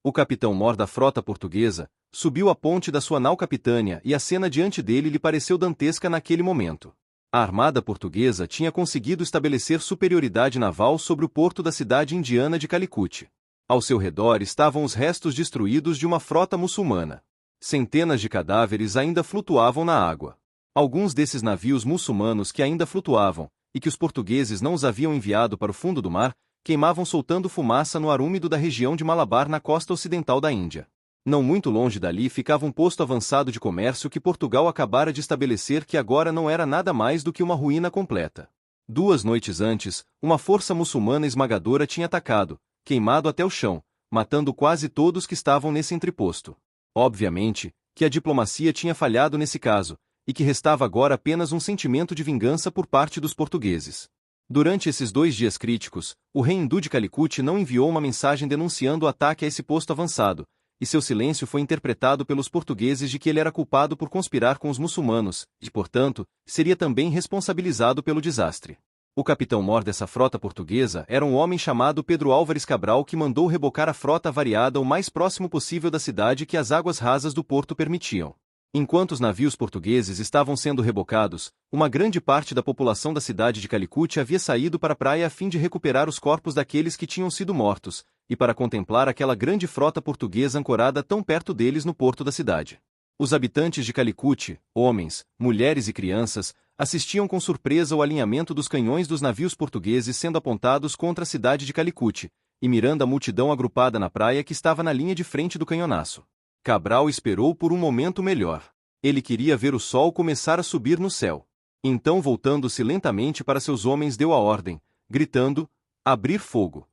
O capitão-mor da frota portuguesa subiu a ponte da sua nau capitânia e a cena diante dele lhe pareceu dantesca naquele momento. A armada portuguesa tinha conseguido estabelecer superioridade naval sobre o porto da cidade indiana de Calicut. Ao seu redor estavam os restos destruídos de uma frota muçulmana. Centenas de cadáveres ainda flutuavam na água. Alguns desses navios muçulmanos que ainda flutuavam, e que os portugueses não os haviam enviado para o fundo do mar, queimavam soltando fumaça no ar úmido da região de Malabar na costa ocidental da Índia. Não muito longe dali ficava um posto avançado de comércio que Portugal acabara de estabelecer, que agora não era nada mais do que uma ruína completa. 2 noites antes, uma força muçulmana esmagadora tinha atacado, queimado até o chão, matando quase todos que estavam nesse entreposto. Obviamente, que a diplomacia tinha falhado nesse caso, e que restava agora apenas um sentimento de vingança por parte dos portugueses. Durante esses 2 dias críticos, o rei hindu de Calicut não enviou uma mensagem denunciando o ataque a esse posto avançado, e seu silêncio foi interpretado pelos portugueses de que ele era culpado por conspirar com os muçulmanos, e, portanto, seria também responsabilizado pelo desastre. O capitão-mor dessa frota portuguesa era um homem chamado Pedro Álvares Cabral, que mandou rebocar a frota variada o mais próximo possível da cidade que as águas rasas do porto permitiam. Enquanto os navios portugueses estavam sendo rebocados, uma grande parte da população da cidade de Calicut havia saído para a praia a fim de recuperar os corpos daqueles que tinham sido mortos, e para contemplar aquela grande frota portuguesa ancorada tão perto deles no porto da cidade. Os habitantes de Calicut, homens, mulheres e crianças, assistiam com surpresa ao alinhamento dos canhões dos navios portugueses sendo apontados contra a cidade de Calicut, e mirando a multidão agrupada na praia que estava na linha de frente do canhonaço. Cabral esperou por um momento melhor. Ele queria ver o sol começar a subir no céu. Então, voltando-se lentamente para seus homens, deu a ordem, gritando: abrir fogo.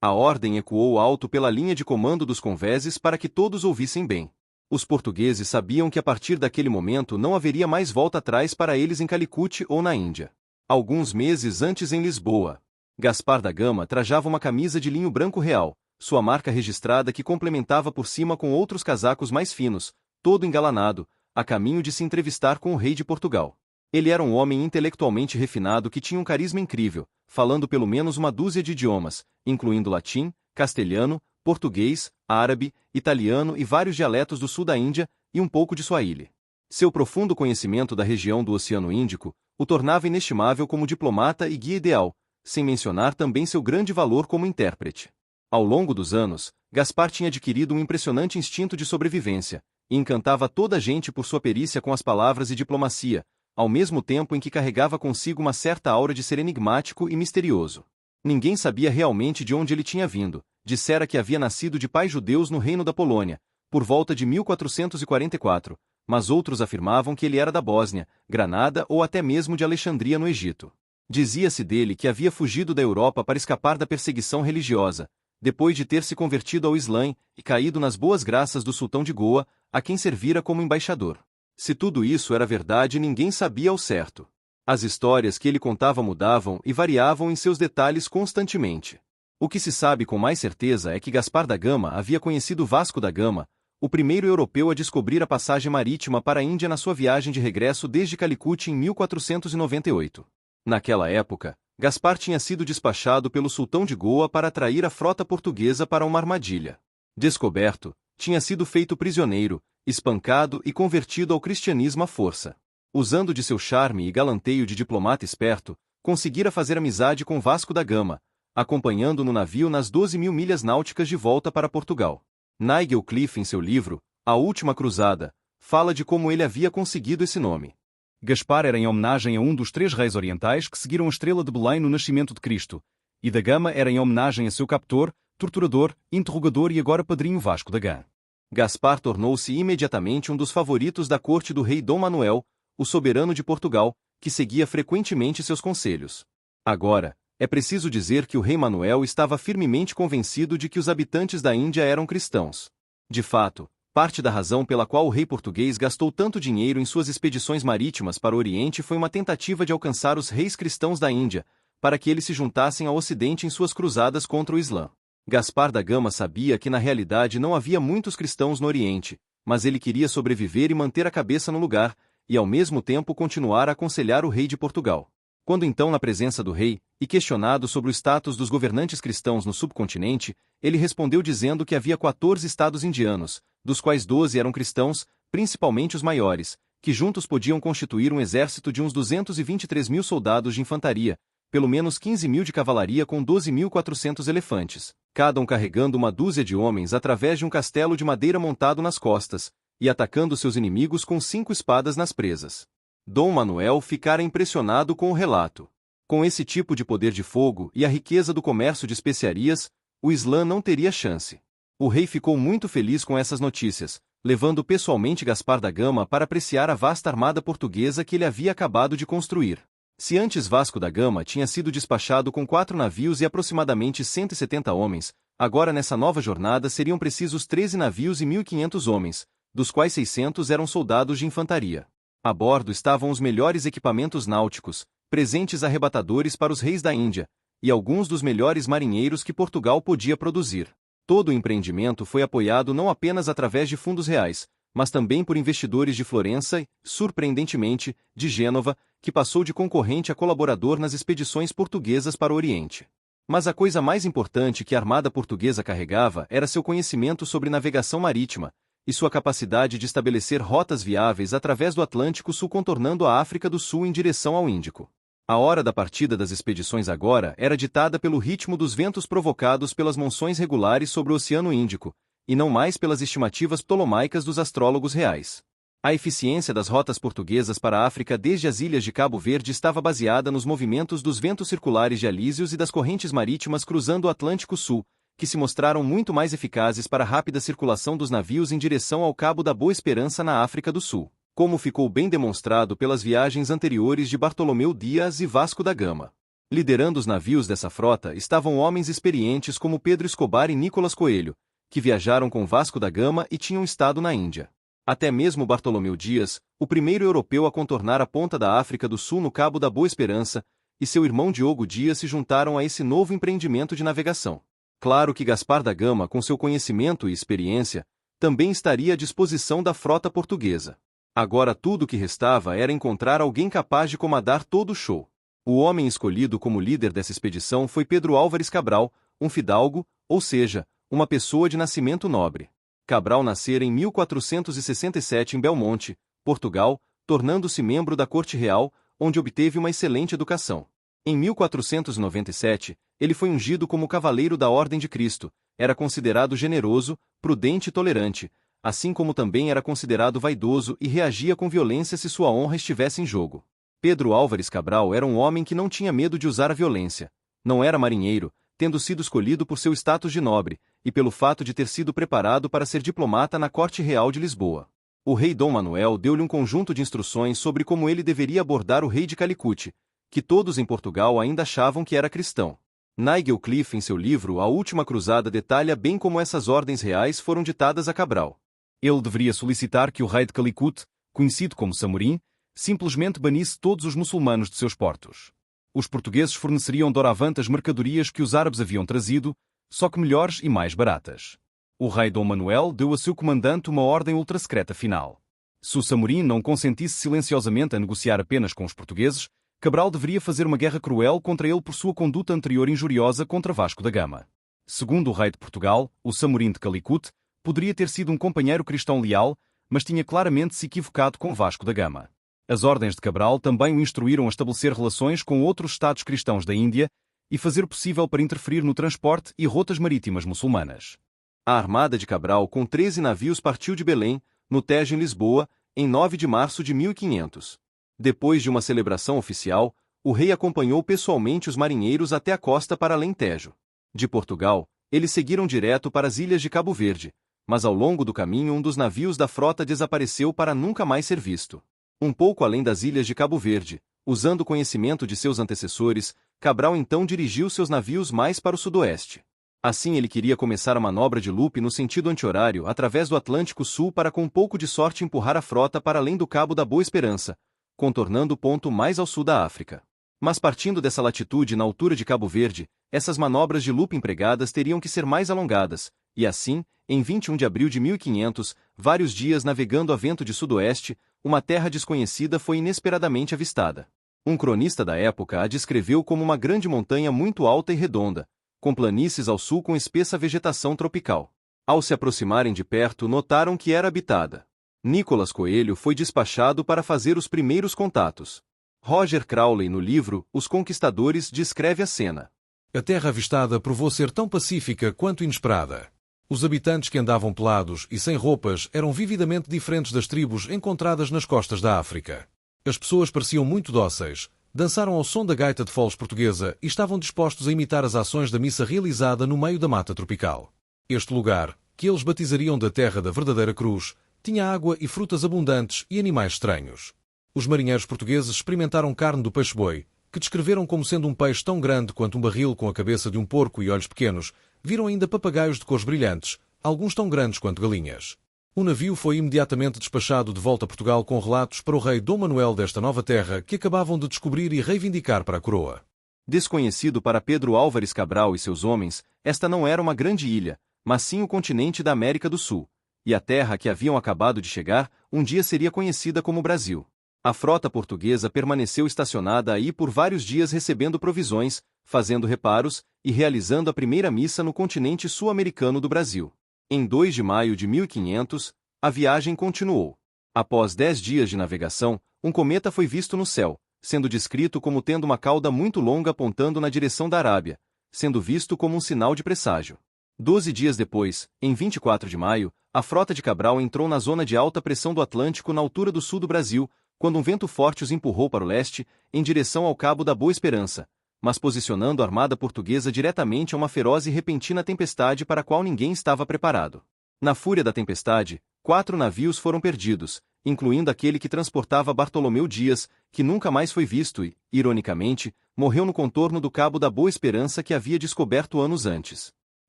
A ordem ecoou alto pela linha de comando dos convéses para que todos ouvissem bem. Os portugueses sabiam que a partir daquele momento não haveria mais volta atrás para eles em Calicut ou na Índia. Alguns meses antes, em Lisboa, Gaspar da Gama trajava uma camisa de linho branco real, sua marca registrada, que complementava por cima com outros casacos mais finos, todo engalanado, a caminho de se entrevistar com o rei de Portugal. Ele era um homem intelectualmente refinado que tinha um carisma incrível, falando pelo menos uma dúzia de idiomas, incluindo latim, castelhano, português, árabe, italiano e vários dialetos do sul da Índia, e um pouco de Swahili. Seu profundo conhecimento da região do Oceano Índico o tornava inestimável como diplomata e guia ideal, sem mencionar também seu grande valor como intérprete. Ao longo dos anos, Gaspar tinha adquirido um impressionante instinto de sobrevivência, e encantava toda a gente por sua perícia com as palavras e diplomacia, ao mesmo tempo em que carregava consigo uma certa aura de ser enigmático e misterioso. Ninguém sabia realmente de onde ele tinha vindo. Dissera que havia nascido de pais judeus no Reino da Polônia, por volta de 1444, mas outros afirmavam que ele era da Bósnia, Granada ou até mesmo de Alexandria no Egito. Dizia-se dele que havia fugido da Europa para escapar da perseguição religiosa, depois de ter se convertido ao Islã e caído nas boas graças do sultão de Goa, a quem servira como embaixador. Se tudo isso era verdade, ninguém sabia ao certo. As histórias que ele contava mudavam e variavam em seus detalhes constantemente. O que se sabe com mais certeza é que Gaspar da Gama havia conhecido Vasco da Gama, o primeiro europeu a descobrir a passagem marítima para a Índia na sua viagem de regresso desde Calicut em 1498. Naquela época, Gaspar tinha sido despachado pelo sultão de Goa para atrair a frota portuguesa para uma armadilha. Descoberto, tinha sido feito prisioneiro, espancado e convertido ao cristianismo à força. Usando de seu charme e galanteio de diplomata esperto, conseguira fazer amizade com Vasco da Gama, acompanhando no navio nas 12.000 milhas náuticas de volta para Portugal. Nigel Cliff, em seu livro A Última Cruzada, fala de como ele havia conseguido esse nome. Gaspar era em homenagem a um dos 3 reis orientais que seguiram a estrela de Belém no nascimento de Cristo, e da Gama era em homenagem a seu captor, torturador, interrogador e agora padrinho Vasco da Gama. Gaspar tornou-se imediatamente um dos favoritos da corte do rei Dom Manuel, o soberano de Portugal, que seguia frequentemente seus conselhos. Agora, é preciso dizer que o rei Manuel estava firmemente convencido de que os habitantes da Índia eram cristãos. De fato, parte da razão pela qual o rei português gastou tanto dinheiro em suas expedições marítimas para o Oriente foi uma tentativa de alcançar os reis cristãos da Índia, para que eles se juntassem ao Ocidente em suas cruzadas contra o Islã. Gaspar da Gama sabia que na realidade não havia muitos cristãos no Oriente, mas ele queria sobreviver e manter a cabeça no lugar, e ao mesmo tempo continuar a aconselhar o rei de Portugal. Quando então na presença do rei, e questionado sobre o status dos governantes cristãos no subcontinente, ele respondeu dizendo que havia 14 estados indianos, dos quais 12 eram cristãos, principalmente os maiores, que juntos podiam constituir um exército de uns 223 mil soldados de infantaria, pelo menos 15 mil de cavalaria com 12.400 elefantes, cada um carregando uma dúzia de homens através de um castelo de madeira montado nas costas, e atacando seus inimigos com 5 espadas nas presas. Dom Manuel ficara impressionado com o relato. Com esse tipo de poder de fogo e a riqueza do comércio de especiarias, o Islã não teria chance. O rei ficou muito feliz com essas notícias, levando pessoalmente Gaspar da Gama para apreciar a vasta armada portuguesa que ele havia acabado de construir. Se antes Vasco da Gama tinha sido despachado com 4 navios e aproximadamente 170 homens, agora nessa nova jornada seriam precisos 13 navios e 1.500 homens, dos quais 600 eram soldados de infantaria. A bordo estavam os melhores equipamentos náuticos, presentes arrebatadores para os reis da Índia, e alguns dos melhores marinheiros que Portugal podia produzir. Todo o empreendimento foi apoiado não apenas através de fundos reais, mas também por investidores de Florença e, surpreendentemente, de Gênova, que passou de concorrente a colaborador nas expedições portuguesas para o Oriente. Mas a coisa mais importante que a armada portuguesa carregava era seu conhecimento sobre navegação marítima, e sua capacidade de estabelecer rotas viáveis através do Atlântico Sul contornando a África do Sul em direção ao Índico. A hora da partida das expedições agora era ditada pelo ritmo dos ventos provocados pelas monções regulares sobre o Oceano Índico, e não mais pelas estimativas ptolomaicas dos astrólogos reais. A eficiência das rotas portuguesas para a África desde as ilhas de Cabo Verde estava baseada nos movimentos dos ventos circulares de Alísios e das correntes marítimas cruzando o Atlântico Sul, que se mostraram muito mais eficazes para a rápida circulação dos navios em direção ao Cabo da Boa Esperança na África do Sul, como ficou bem demonstrado pelas viagens anteriores de Bartolomeu Dias e Vasco da Gama. Liderando os navios dessa frota estavam homens experientes como Pedro Escobar e Nicolas Coelho, que viajaram com Vasco da Gama e tinham estado na Índia. Até mesmo Bartolomeu Dias, o primeiro europeu a contornar a ponta da África do Sul no Cabo da Boa Esperança, e seu irmão Diogo Dias se juntaram a esse novo empreendimento de navegação. Claro que Gaspar da Gama, com seu conhecimento e experiência, também estaria à disposição da frota portuguesa. Agora tudo o que restava era encontrar alguém capaz de comandar todo o show. O homem escolhido como líder dessa expedição foi Pedro Álvares Cabral, um fidalgo, ou seja, uma pessoa de nascimento nobre. Cabral nascera em 1467 em Belmonte, Portugal, tornando-se membro da Corte Real, onde obteve uma excelente educação. Em 1497, ele foi ungido como Cavaleiro da Ordem de Cristo, era considerado generoso, prudente e tolerante, assim como também era considerado vaidoso e reagia com violência se sua honra estivesse em jogo. Pedro Álvares Cabral era um homem que não tinha medo de usar a violência. Não era marinheiro, tendo sido escolhido por seu status de nobre, e pelo fato de ter sido preparado para ser diplomata na Corte Real de Lisboa. O rei Dom Manuel deu-lhe um conjunto de instruções sobre como ele deveria abordar o rei de Calicut, que todos em Portugal ainda achavam que era cristão. Nigel Cliff, em seu livro A Última Cruzada, detalha bem como essas ordens reais foram ditadas a Cabral. Ele deveria solicitar que o rei de Calicut, conhecido como Samorim, simplesmente banisse todos os muçulmanos de seus portos. Os portugueses forneceriam doravante as mercadorias que os árabes haviam trazido, só que melhores e mais baratas. O rei Dom Manuel deu a seu comandante uma ordem ultrasecreta final. Se o Samorim não consentisse silenciosamente a negociar apenas com os portugueses, Cabral deveria fazer uma guerra cruel contra ele por sua conduta anterior injuriosa contra Vasco da Gama. Segundo o rei de Portugal, o Samorim de Calicut poderia ter sido um companheiro cristão leal, mas tinha claramente se equivocado com Vasco da Gama. As ordens de Cabral também o instruíram a estabelecer relações com outros estados cristãos da Índia e fazer o possível para interferir no transporte e rotas marítimas muçulmanas. A armada de Cabral com 13 navios partiu de Belém, no Tejo em Lisboa, em 9 de março de 1500. Depois de uma celebração oficial, o rei acompanhou pessoalmente os marinheiros até a costa para além Tejo. De Portugal, eles seguiram direto para as ilhas de Cabo Verde, mas ao longo do caminho um dos navios da frota desapareceu para nunca mais ser visto. Um pouco além das ilhas de Cabo Verde, usando o conhecimento de seus antecessores, Cabral então dirigiu seus navios mais para o sudoeste. Assim ele queria começar a manobra de Lupe no sentido anti-horário através do Atlântico Sul para com um pouco de sorte empurrar a frota para além do Cabo da Boa Esperança, contornando o ponto mais ao sul da África. Mas partindo dessa latitude na altura de Cabo Verde, essas manobras de Lupe empregadas teriam que ser mais alongadas, e assim, em 21 de abril de 1500, vários dias navegando a vento de sudoeste, uma terra desconhecida foi inesperadamente avistada. Um cronista da época a descreveu como uma grande montanha muito alta e redonda, com planícies ao sul com espessa vegetação tropical. Ao se aproximarem de perto, notaram que era habitada. Nicolas Coelho foi despachado para fazer os primeiros contatos. Roger Crowley, no livro Os Conquistadores, descreve a cena. A terra avistada provou ser tão pacífica quanto inesperada. Os habitantes que andavam pelados e sem roupas eram vividamente diferentes das tribos encontradas nas costas da África. As pessoas pareciam muito dóceis, dançaram ao som da gaita de foles portuguesa e estavam dispostos a imitar as ações da missa realizada no meio da mata tropical. Este lugar, que eles batizariam da Terra da Verdadeira Cruz, tinha água e frutas abundantes e animais estranhos. Os marinheiros portugueses experimentaram carne do peixe-boi, que descreveram como sendo um peixe tão grande quanto um barril com a cabeça de um porco e olhos pequenos. Viram ainda papagaios de cores brilhantes, alguns tão grandes quanto galinhas. O navio foi imediatamente despachado de volta a Portugal com relatos para o rei Dom Manuel desta nova terra que acabavam de descobrir e reivindicar para a coroa. Desconhecido para Pedro Álvares Cabral e seus homens, esta não era uma grande ilha, mas sim o continente da América do Sul, e a terra que haviam acabado de chegar, um dia seria conhecida como Brasil. A frota portuguesa permaneceu estacionada aí por vários dias recebendo provisões, fazendo reparos e realizando a primeira missa no continente sul-americano do Brasil. Em 2 de maio de 1500, a viagem continuou. Após 10 dias de navegação, um cometa foi visto no céu, sendo descrito como tendo uma cauda muito longa apontando na direção da Arábia, sendo visto como um sinal de presságio. 12 dias depois, em 24 de maio, a frota de Cabral entrou na zona de alta pressão do Atlântico na altura do sul do Brasil, quando um vento forte os empurrou para o leste, em direção ao Cabo da Boa Esperança, mas posicionando a armada portuguesa diretamente a uma feroz e repentina tempestade para a qual ninguém estava preparado. Na fúria da tempestade, 4 navios foram perdidos, incluindo aquele que transportava Bartolomeu Dias, que nunca mais foi visto e, ironicamente, morreu no contorno do Cabo da Boa Esperança que havia descoberto anos antes.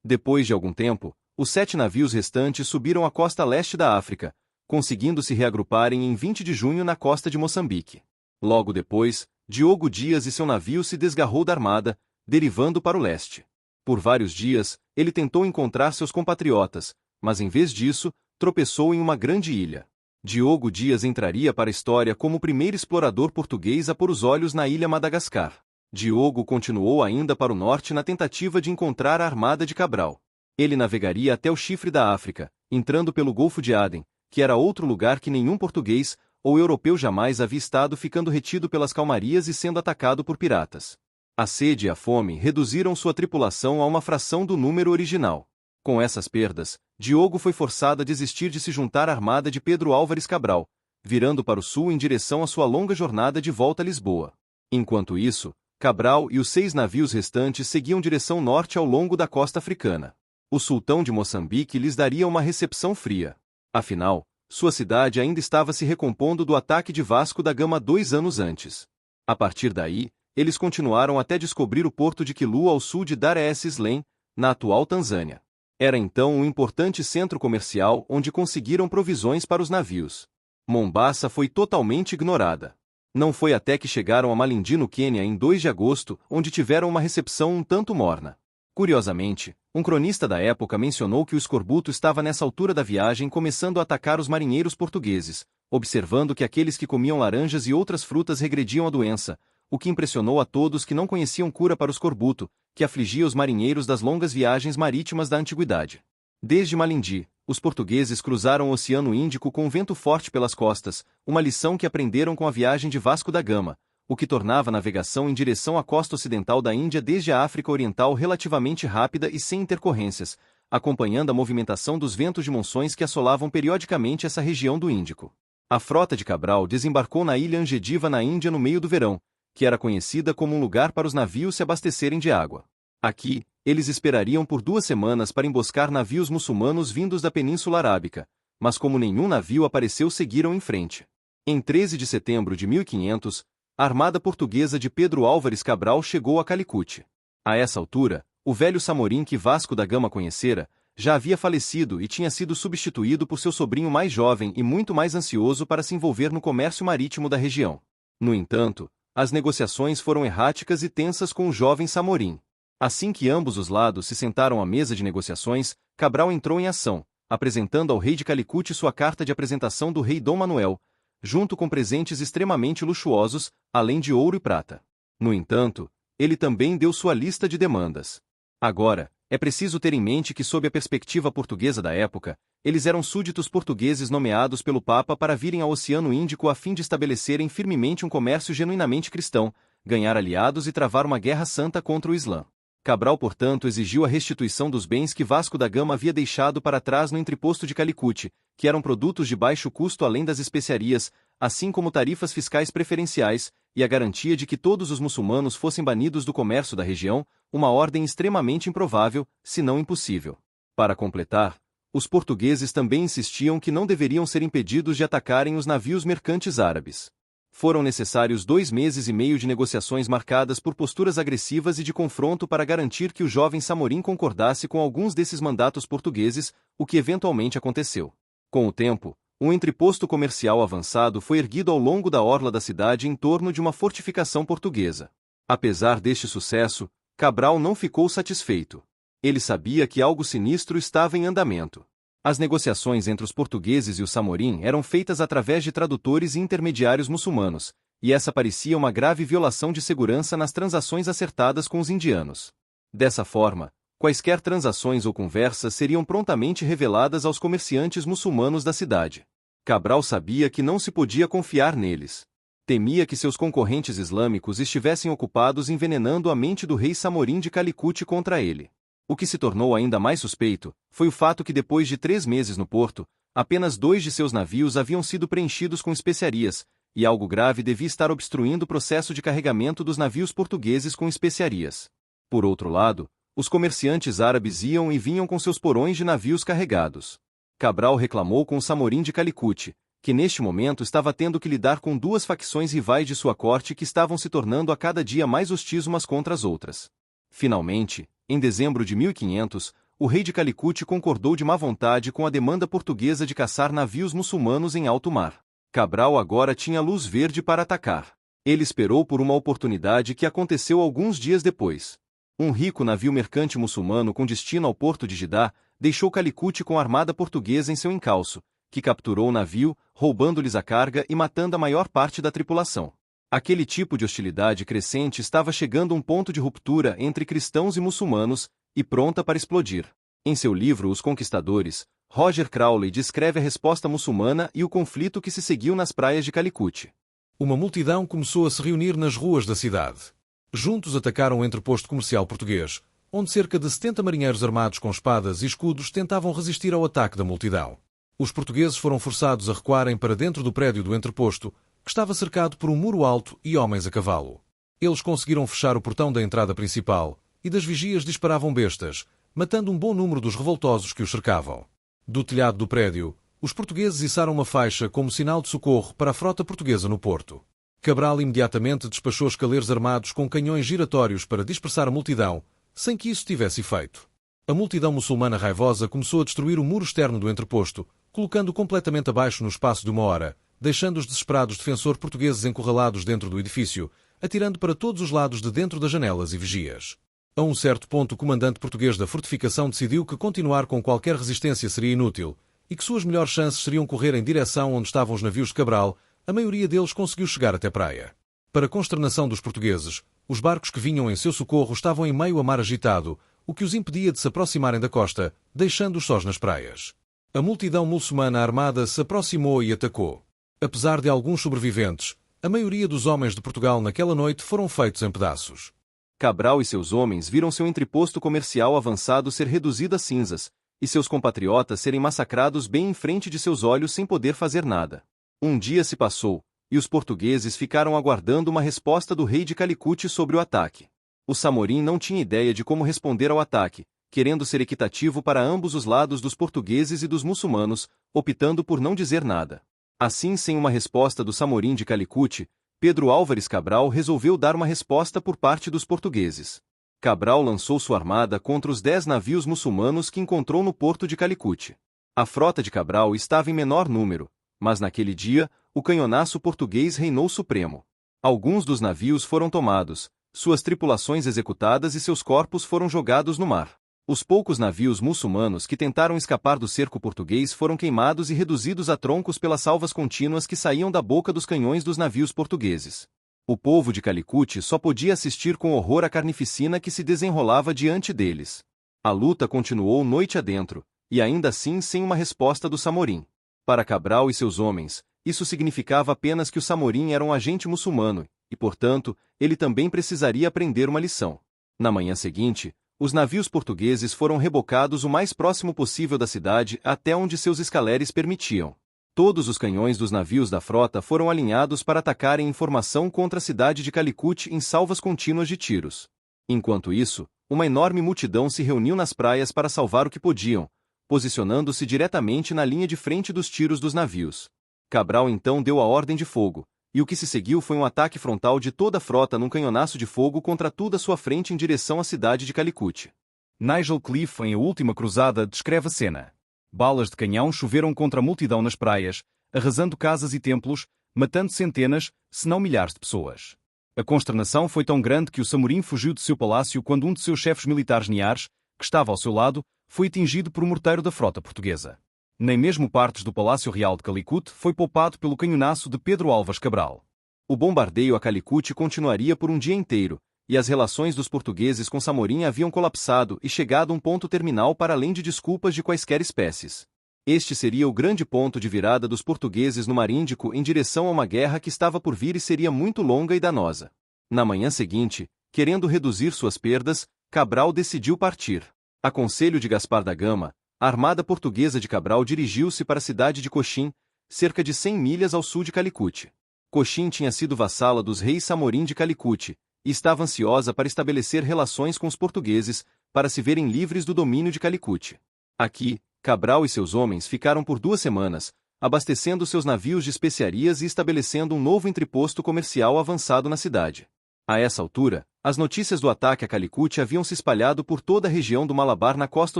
Depois de algum tempo, os 7 navios restantes subiram a costa leste da África, conseguindo se reagruparem em 20 de junho na costa de Moçambique. Logo depois, Diogo Dias e seu navio se desgarrou da armada, derivando para o leste. Por vários dias, ele tentou encontrar seus compatriotas, mas em vez disso, tropeçou em uma grande ilha. Diogo Dias entraria para a história como o primeiro explorador português a pôr os olhos na ilha Madagascar. Diogo continuou ainda para o norte na tentativa de encontrar a armada de Cabral. Ele navegaria até o chifre da África, entrando pelo Golfo de Aden, que era outro lugar que nenhum português ou europeu jamais havia estado, ficando retido pelas calmarias e sendo atacado por piratas. A sede e a fome reduziram sua tripulação a uma fração do número original. Com essas perdas, Diogo foi forçado a desistir de se juntar à armada de Pedro Álvares Cabral, virando para o sul em direção à sua longa jornada de volta a Lisboa. Enquanto isso, Cabral e os 6 navios restantes seguiam direção norte ao longo da costa africana. O sultão de Moçambique lhes daria uma recepção fria. Afinal, sua cidade ainda estava se recompondo do ataque de Vasco da Gama 2 anos antes. A partir daí, eles continuaram até descobrir o porto de Kilua ao sul de Dar es Salaam, na atual Tanzânia. Era então um importante centro comercial onde conseguiram provisões para os navios. Mombasa foi totalmente ignorada. Não foi até que chegaram a Malindi, no Quênia, em 2 de agosto, onde tiveram uma recepção um tanto morna. Curiosamente, um cronista da época mencionou que o escorbuto estava nessa altura da viagem começando a atacar os marinheiros portugueses, observando que aqueles que comiam laranjas e outras frutas regrediam a doença, o que impressionou a todos que não conheciam cura para o escorbuto, que afligia os marinheiros das longas viagens marítimas da antiguidade. Desde Malindi, os portugueses cruzaram o Oceano Índico com um vento forte pelas costas, uma lição que aprenderam com a viagem de Vasco da Gama, o que tornava a navegação em direção à costa ocidental da Índia desde a África Oriental relativamente rápida e sem intercorrências, acompanhando a movimentação dos ventos de monções que assolavam periodicamente essa região do Índico. A frota de Cabral desembarcou na ilha Angediva, na Índia, no meio do verão, que era conhecida como um lugar para os navios se abastecerem de água. Aqui, eles esperariam por 2 semanas para emboscar navios muçulmanos vindos da Península Arábica, mas como nenhum navio apareceu, seguiram em frente. Em 13 de setembro de 1500, a armada portuguesa de Pedro Álvares Cabral chegou a Calicut. A essa altura, o velho Samorim que Vasco da Gama conhecera, já havia falecido e tinha sido substituído por seu sobrinho mais jovem e muito mais ansioso para se envolver no comércio marítimo da região. No entanto, as negociações foram erráticas e tensas com o jovem Samorim. Assim que ambos os lados se sentaram à mesa de negociações, Cabral entrou em ação, apresentando ao rei de Calicut sua carta de apresentação do rei Dom Manuel, junto com presentes extremamente luxuosos, além de ouro e prata. No entanto, ele também deu sua lista de demandas. Agora, é preciso ter em mente que, sob a perspectiva portuguesa da época, eles eram súditos portugueses nomeados pelo Papa para virem ao Oceano Índico a fim de estabelecerem firmemente um comércio genuinamente cristão, ganhar aliados e travar uma guerra santa contra o Islã. Cabral, portanto, exigiu a restituição dos bens que Vasco da Gama havia deixado para trás no entreposto de Calicut, que eram produtos de baixo custo além das especiarias, assim como tarifas fiscais preferenciais, e a garantia de que todos os muçulmanos fossem banidos do comércio da região, uma ordem extremamente improvável, se não impossível. Para completar, os portugueses também insistiam que não deveriam ser impedidos de atacarem os navios mercantes árabes. Foram necessários 2 meses e meio de negociações marcadas por posturas agressivas e de confronto para garantir que o jovem Samorim concordasse com alguns desses mandatos portugueses, o que eventualmente aconteceu. Com o tempo, um entreposto comercial avançado foi erguido ao longo da orla da cidade em torno de uma fortificação portuguesa. Apesar deste sucesso, Cabral não ficou satisfeito. Ele sabia que algo sinistro estava em andamento. As negociações entre os portugueses e os Samorim eram feitas através de tradutores e intermediários muçulmanos, e essa parecia uma grave violação de segurança nas transações acertadas com os indianos. Dessa forma, quaisquer transações ou conversas seriam prontamente reveladas aos comerciantes muçulmanos da cidade. Cabral sabia que não se podia confiar neles. Temia que seus concorrentes islâmicos estivessem ocupados envenenando a mente do rei Samorim de Calicut contra ele. O que se tornou ainda mais suspeito foi o fato que depois de 3 meses no porto, apenas 2 de seus navios haviam sido preenchidos com especiarias, e algo grave devia estar obstruindo o processo de carregamento dos navios portugueses com especiarias. Por outro lado, os comerciantes árabes iam e vinham com seus porões de navios carregados. Cabral reclamou com o Samorim de Calicut, que neste momento estava tendo que lidar com 2 facções rivais de sua corte que estavam se tornando a cada dia mais hostis umas contra as outras. Finalmente, em dezembro de 1500, o rei de Calicut concordou de má vontade com a demanda portuguesa de caçar navios muçulmanos em alto mar. Cabral agora tinha luz verde para atacar. Ele esperou por uma oportunidade que aconteceu alguns dias depois. Um rico navio mercante muçulmano com destino ao porto de Jeddah deixou Calicut com a armada portuguesa em seu encalço, que capturou o navio, roubando-lhes a carga e matando a maior parte da tripulação. Aquele tipo de hostilidade crescente estava chegando a um ponto de ruptura entre cristãos e muçulmanos, e pronta para explodir. Em seu livro Os Conquistadores, Roger Crowley descreve a resposta muçulmana e o conflito que se seguiu nas praias de Calicut. Uma multidão começou a se reunir nas ruas da cidade. Juntos atacaram o entreposto comercial português, onde cerca de 70 marinheiros armados com espadas e escudos tentavam resistir ao ataque da multidão. Os portugueses foram forçados a recuarem para dentro do prédio do entreposto, que estava cercado por um muro alto e homens a cavalo. Eles conseguiram fechar o portão da entrada principal, e das vigias disparavam bestas, matando um bom número dos revoltosos que os cercavam. Do telhado do prédio, os portugueses içaram uma faixa como sinal de socorro para a frota portuguesa no porto. Cabral imediatamente despachou escaleiros armados com canhões giratórios para dispersar a multidão, sem que isso tivesse efeito. A multidão muçulmana raivosa começou a destruir o muro externo do entreposto, colocando-o completamente abaixo no espaço de 1 hora, deixando os desesperados defensores portugueses encurralados dentro do edifício, atirando para todos os lados de dentro das janelas e vigias. A um certo ponto, o comandante português da fortificação decidiu que continuar com qualquer resistência seria inútil e que suas melhores chances seriam correr em direção onde estavam os navios de Cabral. A maioria deles conseguiu chegar até praia. Para consternação dos portugueses, os barcos que vinham em seu socorro estavam em meio a mar agitado, o que os impedia de se aproximarem da costa, deixando-os sós nas praias. A multidão muçulmana armada se aproximou e atacou. Apesar de alguns sobreviventes, a maioria dos homens de Portugal naquela noite foram feitos em pedaços. Cabral e seus homens viram seu entreposto comercial avançado ser reduzido a cinzas, e seus compatriotas serem massacrados bem em frente de seus olhos sem poder fazer nada. Um dia se passou, e os portugueses ficaram aguardando uma resposta do rei de Calicut sobre o ataque. O Samorim não tinha ideia de como responder ao ataque, querendo ser equitativo para ambos os lados dos portugueses e dos muçulmanos, optando por não dizer nada. Assim, sem uma resposta do Samorim de Calicut, Pedro Álvares Cabral resolveu dar uma resposta por parte dos portugueses. Cabral lançou sua armada contra os 10 navios muçulmanos que encontrou no porto de Calicut. A frota de Cabral estava em menor número, mas naquele dia, o canhonaço português reinou supremo. Alguns dos navios foram tomados, suas tripulações executadas e seus corpos foram jogados no mar. Os poucos navios muçulmanos que tentaram escapar do cerco português foram queimados e reduzidos a troncos pelas salvas contínuas que saíam da boca dos canhões dos navios portugueses. O povo de Calicut só podia assistir com horror à carnificina que se desenrolava diante deles. A luta continuou noite adentro, e ainda assim sem uma resposta do Samorim. Para Cabral e seus homens, isso significava apenas que o Samorim era um agente muçulmano, e portanto, ele também precisaria aprender uma lição. Na manhã seguinte, os navios portugueses foram rebocados o mais próximo possível da cidade até onde seus escaleres permitiam. Todos os canhões dos navios da frota foram alinhados para atacarem em formação contra a cidade de Calicut em salvas contínuas de tiros. Enquanto isso, uma enorme multidão se reuniu nas praias para salvar o que podiam, posicionando-se diretamente na linha de frente dos tiros dos navios. Cabral então deu a ordem de fogo, e o que se seguiu foi um ataque frontal de toda a frota num canhonaço de fogo contra tudo à sua frente em direção à cidade de Calicut. Nigel Cliff, em A Última Cruzada, descreve a cena. Balas de canhão choveram contra a multidão nas praias, arrasando casas e templos, matando centenas, se não milhares de pessoas. A consternação foi tão grande que o Samorim fugiu de seu palácio quando um de seus chefes militares Niares, que estava ao seu lado, foi atingido por um morteiro da frota portuguesa. Nem mesmo partes do Palácio Real de Calicut foi poupado pelo canhonaço de Pedro Álvares Cabral. O bombardeio a Calicut continuaria por um dia inteiro, e as relações dos portugueses com Samorim haviam colapsado e chegado a um ponto terminal para além de desculpas de quaisquer espécies. Este seria o grande ponto de virada dos portugueses no Mar Índico em direção a uma guerra que estava por vir e seria muito longa e danosa. Na manhã seguinte, querendo reduzir suas perdas, Cabral decidiu partir. A conselho de Gaspar da Gama, a armada portuguesa de Cabral dirigiu-se para a cidade de Coxim, cerca de 100 milhas ao sul de Calicut. Coxim tinha sido vassala dos reis Samorim de Calicut, e estava ansiosa para estabelecer relações com os portugueses, para se verem livres do domínio de Calicut. Aqui, Cabral e seus homens ficaram por 2 semanas, abastecendo seus navios de especiarias e estabelecendo um novo entreposto comercial avançado na cidade. A essa altura, as notícias do ataque a Calicut haviam se espalhado por toda a região do Malabar na costa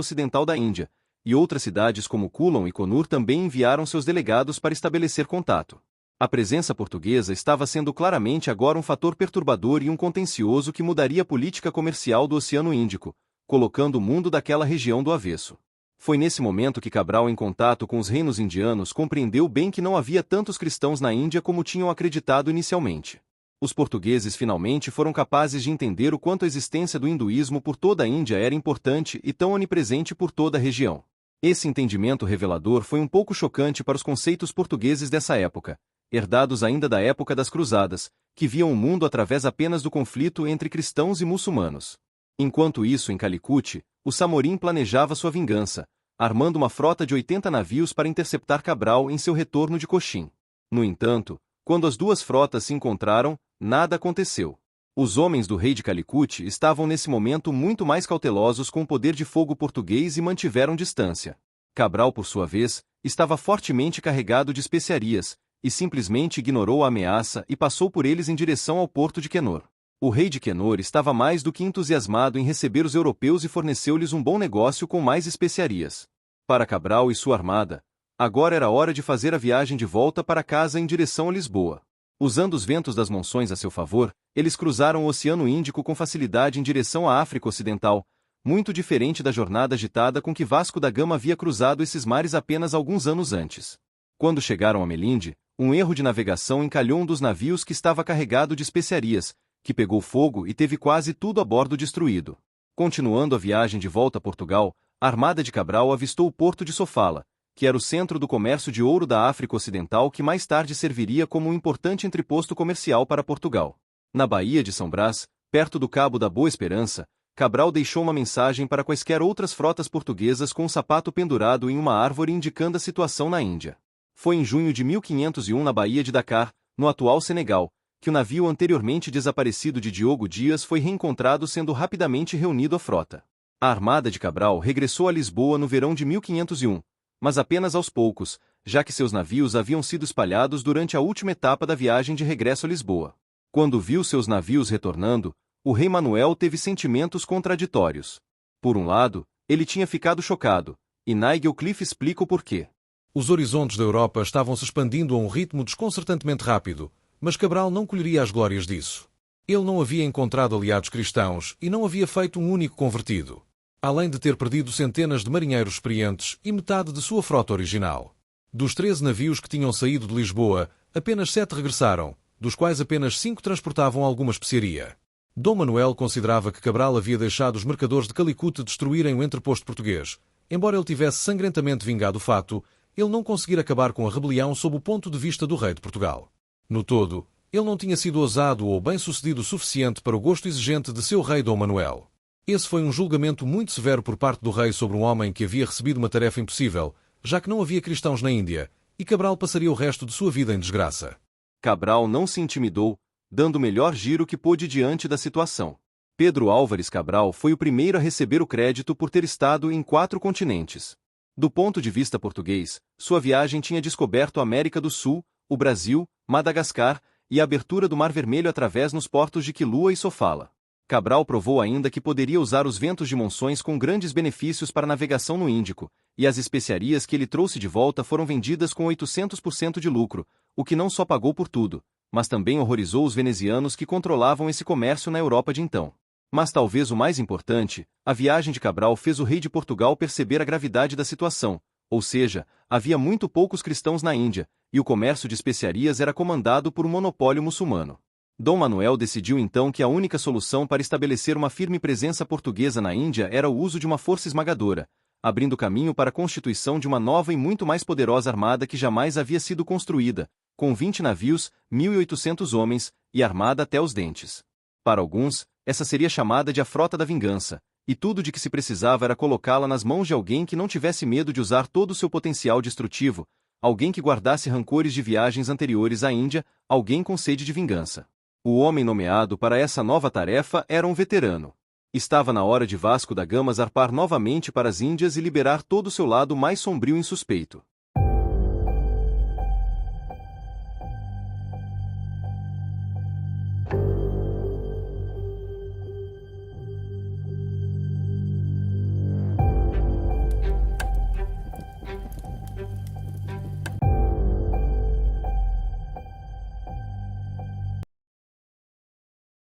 ocidental da Índia, e outras cidades como Kulon e Konur também enviaram seus delegados para estabelecer contato. A presença portuguesa estava sendo claramente agora um fator perturbador e um contencioso que mudaria a política comercial do Oceano Índico, colocando o mundo daquela região do avesso. Foi nesse momento que Cabral, em contato com os reinos indianos, compreendeu bem que não havia tantos cristãos na Índia como tinham acreditado inicialmente. Os portugueses finalmente foram capazes de entender o quanto a existência do hinduísmo por toda a Índia era importante e tão onipresente por toda a região. Esse entendimento revelador foi um pouco chocante para os conceitos portugueses dessa época, herdados ainda da época das Cruzadas, que viam o mundo através apenas do conflito entre cristãos e muçulmanos. Enquanto isso, em Calicut, o Samorim planejava sua vingança, armando uma frota de 80 navios para interceptar Cabral em seu retorno de Coxim. No entanto, quando as duas frotas se encontraram, nada aconteceu. Os homens do rei de Calicut estavam nesse momento muito mais cautelosos com o poder de fogo português e mantiveram distância. Cabral, por sua vez, estava fortemente carregado de especiarias, e simplesmente ignorou a ameaça e passou por eles em direção ao porto de Quenor. O rei de Quenor estava mais do que entusiasmado em receber os europeus e forneceu-lhes um bom negócio com mais especiarias. Para Cabral e sua armada, agora era hora de fazer a viagem de volta para casa em direção a Lisboa. Usando os ventos das monções a seu favor, eles cruzaram o Oceano Índico com facilidade em direção à África Ocidental, muito diferente da jornada agitada com que Vasco da Gama havia cruzado esses mares apenas alguns anos antes. Quando chegaram a Melinde, um erro de navegação encalhou um dos navios que estava carregado de especiarias, que pegou fogo e teve quase tudo a bordo destruído. Continuando a viagem de volta a Portugal, a armada de Cabral avistou o porto de Sofala, que era o centro do comércio de ouro da África Ocidental que mais tarde serviria como um importante entreposto comercial para Portugal. Na Baía de São Brás, perto do Cabo da Boa Esperança, Cabral deixou uma mensagem para quaisquer outras frotas portuguesas com um sapato pendurado em uma árvore indicando a situação na Índia. Foi em junho de 1501 na Baía de Dakar, no atual Senegal, que o navio anteriormente desaparecido de Diogo Dias foi reencontrado sendo rapidamente reunido à frota. A armada de Cabral regressou a Lisboa no verão de 1501, mas apenas aos poucos, já que seus navios haviam sido espalhados durante a última etapa da viagem de regresso a Lisboa. Quando viu seus navios retornando, o rei Manuel teve sentimentos contraditórios. Por um lado, ele tinha ficado chocado, e Nigel Cliff explica o porquê. Os horizontes da Europa estavam se expandindo a um ritmo desconcertantemente rápido, mas Cabral não colheria as glórias disso. Ele não havia encontrado aliados cristãos e não havia feito um único convertido. além de ter perdido centenas de marinheiros experientes e metade de sua frota original. Dos 13 navios que tinham saído de Lisboa, apenas 7 regressaram, dos quais apenas 5 transportavam alguma especiaria. Dom Manuel considerava que Cabral havia deixado os mercadores de Calicut destruírem o entreposto português. Embora ele tivesse sangrentamente vingado o fato, ele não conseguira acabar com a rebelião sob o ponto de vista do rei de Portugal. No todo, ele não tinha sido ousado ou bem-sucedido o suficiente para o gosto exigente de seu rei Dom Manuel. Esse foi um julgamento muito severo por parte do rei sobre um homem que havia recebido uma tarefa impossível, já que não havia cristãos na Índia, e Cabral passaria o resto de sua vida em desgraça. Cabral não se intimidou, dando o melhor giro que pôde diante da situação. Pedro Álvares Cabral foi o primeiro a receber o crédito por ter estado em 4 continentes. Do ponto de vista português, sua viagem tinha descoberto a América do Sul, o Brasil, Madagascar e a abertura do Mar Vermelho através nos portos de Quilua e Sofala. Cabral provou ainda que poderia usar os ventos de monções com grandes benefícios para a navegação no Índico, e as especiarias que ele trouxe de volta foram vendidas com 800% de lucro, o que não só pagou por tudo, mas também horrorizou os venezianos que controlavam esse comércio na Europa de então. Mas talvez o mais importante, a viagem de Cabral fez o rei de Portugal perceber a gravidade da situação, ou seja, havia muito poucos cristãos na Índia, e o comércio de especiarias era comandado por um monopólio muçulmano. Dom Manuel decidiu então que a única solução para estabelecer uma firme presença portuguesa na Índia era o uso de uma força esmagadora, abrindo caminho para a constituição de uma nova e muito mais poderosa armada que jamais havia sido construída, com 20 navios, 1.800 homens, e armada até os dentes. Para alguns, essa seria chamada de a Frota da Vingança, e tudo de que se precisava era colocá-la nas mãos de alguém que não tivesse medo de usar todo o seu potencial destrutivo, alguém que guardasse rancores de viagens anteriores à Índia, alguém com sede de vingança. O homem nomeado para essa nova tarefa era um veterano. Estava na hora de Vasco da Gama zarpar novamente para as Índias e liberar todo o seu lado mais sombrio e insuspeito.